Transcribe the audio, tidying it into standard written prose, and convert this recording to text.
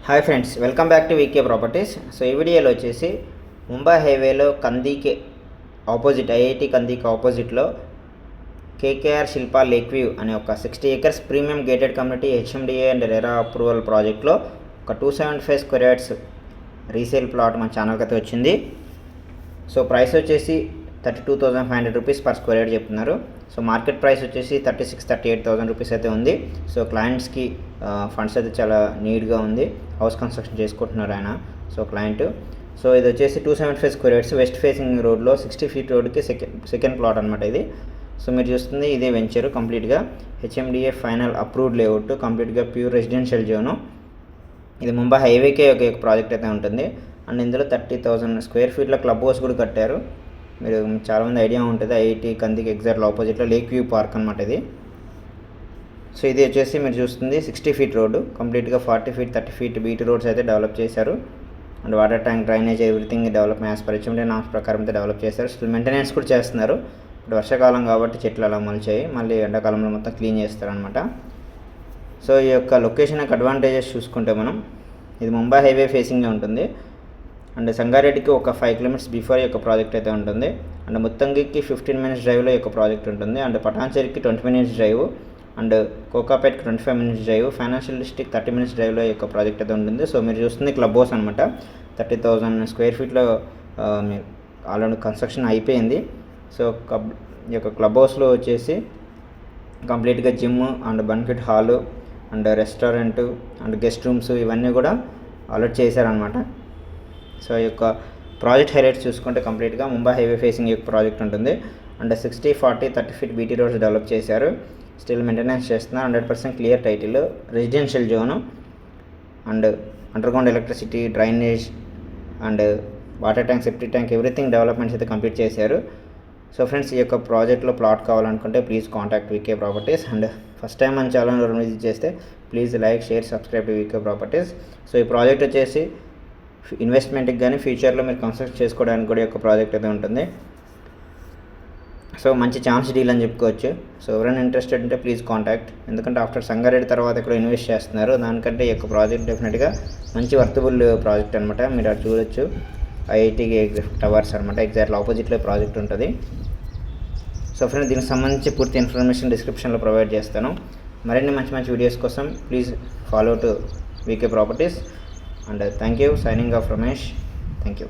Hi friends, welcome back to VK Properties. So ఈ వీడియోలో వచ్చేసి ముంబై హైవేలో కందీకి ఆపోజిట్, ఐఐటి కందీకి ఆపోజిట్లో కేకేఆర్ శిల్పా లేక్ వ్యూ అనే ఒక 60 acres premium gated community HMDA and RERA approval ప్రాజెక్ట్లో ఒక 275 square yards రీసేల్ ప్లాట్ మన ఛానల్కి అయితే వచ్చింది. సో ప్రైస్ వచ్చేసి 32,500 రూపీస్ పర్ స్క్వేర్ యార్డ్ చెప్తున్నారు. సో మార్కెట్ ప్రైస్ వచ్చేసి 38,000 రూపీస్ అయితే ఉంది. సో క్లయింట్స్కి ఫండ్స్ అయితే చాలా నీడ్గా ఉంది. హౌస్ కన్స్ట్రక్షన్ చేసుకుంటున్నారు ఆయన. So client. సో ఇది వచ్చేసి 275 square yards వెస్ట్ ఫేసింగ్ రోడ్లో 60 feet రోడ్కి సెకండ్ ప్లాట్ అనమాట ఇది. సో మీరు చూస్తుంది ఇదే వెంచర్ కంప్లీట్గా హెచ్ఎండిఏ ఫైనల్ అప్రూవ్డ్ లేఅవుట్, కంప్లీట్గా ప్యూర్ రెసిడెన్షియల్ జోను. ఇది ముంబై హైవేకే ఒక ప్రాజెక్ట్ అయితే ఉంటుంది. అండ్ ఇందులో 30,000 square feet క్లబ్ హౌస్ కూడా కట్టారు. మీరు చాలామంది ఐడియా ఉంటుంది, ఐఐటి కందికి ఎగ్జాక్ట్ ఆపోజిట్లో లేక్ వ్యూ పార్క్ అనమాట ఇది. సో ఇది వచ్చేసి మీరు చూస్తుంది 60 feet రోడ్డు, కంప్లీట్గా 40 feet 30 feet బీటీ రోడ్స్ అయితే డెవలప్ చేశారు. And water tank, drainage, everything develop as per HMDA norms ప్రకారం అయితే డెవలప్ చేశారు. స్టిల్ మెయింటెనెన్స్ కూడా చేస్తున్నారు. ఇప్పుడు వర్షాకాలం కాబట్టి చెట్లు అలా మొలిచాయి, మళ్ళీ ఎండాకాలంలో మొత్తం క్లీన్ చేస్తారనమాట. సో ఈ యొక్క లొకేషన్ యొక్క అడ్వాంటేజెస్ చూసుకుంటే మనం, ఇది ముంబై హైవే ఫేసింగ్గా ఉంటుంది. అండ్ సంగారెడ్డికి ఒక 5 kilometers బిఫోర్ ఈ యొక్క ప్రాజెక్ట్ అయితే ఉంటుంది. అండ్ ముత్తంగికి 15 minutes డ్రైవ్లో ఈ యొక్క ప్రాజెక్ట్ ఉంటుంది. అండ్ పటాన్చేరికి 20 minutes డ్రైవ్, అండ్ కోకాపేట్కి 25 minutes drive, financial district 30 minutes డ్రైవ్లో ఈ యొక్క ప్రాజెక్ట్ అయితే ఉంటుంది. సో మీరు చూస్తుంది క్లబ్ హౌస్ అనమాట. 30,000 square feetలో ఆల్రెడీ కన్స్ట్రక్షన్ అయిపోయింది. సో ఈ యొక్క క్లబ్ హౌస్లో వచ్చేసి కంప్లీట్గా gym and banquet hall and restaurant and guest rooms ఇవన్నీ కూడా అలర్ట్ చేశారనమాట. సో ఈ యొక్క ప్రాజెక్ట్ హైలైట్స్ చూసుకుంటే కంప్లీట్గా ముంబై హైవే ఫేసింగ్ యొక్క ప్రాజెక్ట్ ఉంటుంది. And 60, 40, 30 feet BT roads develop చేశారు. స్టిల్ మెయింటెనెన్స్ చేస్తున్నారు. 100% clear title, residential zone, and underground electricity, drainage and water tank, septic tank, everything developments అయితే కంప్లీట్ చేశారు. సో ఫ్రెండ్స్, ఈ యొక్క ప్రాజెక్ట్లో ప్లాట్ కావాలనుకుంటే please contact VK Properties. And first time మన channel visit చేస్తే please like, share, subscribe to VK Properties. So ఈ project వచ్చేసి ఇన్వెస్ట్మెంట్కి కానీ ఫ్యూచర్లో మీరు కన్స్ట్రక్ట్ చేసుకోవడానికి కూడా ఒక ప్రాజెక్ట్ అయితే ఉంటుంది. సో మంచి ఛాన్స్ డీల్ అని చెప్పుకోవచ్చు. సో ఎవరైనా ఇంట్రెస్టెడ్ ఉంటే ప్లీజ్ కాంటాక్ట్. ఎందుకంటే ఆఫ్టర్ సంగారెడ్డి తర్వాత ఇక్కడ ఇన్వెస్ట్ చేస్తున్నారు. దానికంటే ఈ యొక్క ప్రాజెక్ట్ డెఫినెట్గా మంచి వర్తబుల్ ప్రాజెక్ట్ అనమాట. మీరు అది చూడొచ్చు, ఐఐటి టవర్స్ అనమాట, ఎగ్జాక్ట్ ఆపోజిట్లో ప్రాజెక్ట్ ఉంటుంది. సో ఫ్రెండ్స్, దీనికి సంబంధించి పూర్తి ఇన్ఫర్మేషన్ డిస్క్రిప్షన్లో ప్రొవైడ్ చేస్తాను. మరిన్ని మంచి మంచి వీడియోస్ కోసం please follow to VK Properties. And thank you. Signing off, Ramesh. Thank you.